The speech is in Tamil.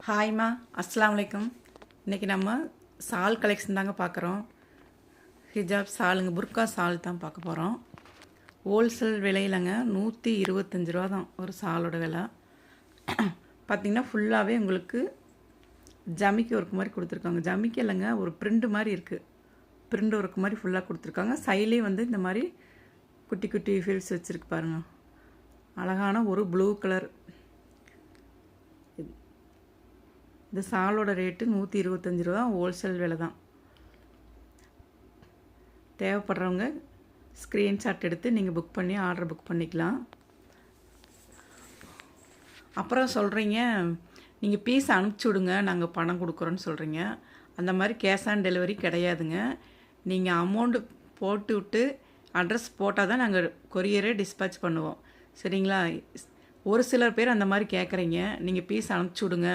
ஹாய்மா, அஸ்ஸலாமு அலைக்கும். இன்றைக்கி நம்ம சால் கலெக்ஷன் தாங்க பார்க்குறோம். ஹிஜாப் சாலுங்க, புர்கா சால் தான் பார்க்க போகிறோம். ஹோல்சேல் விலையிலங்க 125 ரூபா தான் ஒரு சாலோட விலை. பார்த்திங்கன்னா ஃபுல்லாகவே உங்களுக்கு ஜமிக்கி ஒர்க் மாதிரி கொடுத்துருக்காங்க. ஜமிக்கி இல்லைங்க, ஒரு பிரிண்ட் மாதிரி இருக்குது. பிரிண்ட் ஒர்க் மாதிரி ஃபுல்லாக கொடுத்துருக்காங்க. சைட்லேயும் வந்து இந்த மாதிரி குட்டி குட்டி ஃபீல்ஸ் வச்சுருக்கு பாருங்கள். அழகான ஒரு ப்ளூ கலர். இந்த சாலோட ரேட்டு 125 ரூபா, ஹோல்சேல் விலை தான். தேவைப்படுறவங்க ஸ்க்ரீன்ஷாட் எடுத்து நீங்கள் புக் பண்ணி ஆர்டர் புக் பண்ணிக்கலாம். அப்புறம் சொல்கிறீங்க, நீங்கள் பீஸ் அனுப்பிச்சி விடுங்க, நாங்கள் பணம் கொடுக்குறோன்னு சொல்கிறீங்க. அந்த மாதிரி கேஷ் ஆன் டெலிவரி கிடையாதுங்க. நீங்கள் அமௌண்ட்டு போட்டு விட்டு அட்ரஸ் போட்டால் தான் நாங்கள் கொரியரே டிஸ்பேட்ச் பண்ணுவோம். சரிங்களா? ஒரு சிலர் பேர் அந்த மாதிரி கேட்குறீங்க, நீங்கள் பீஸ் அனுப்பிச்சி விடுங்க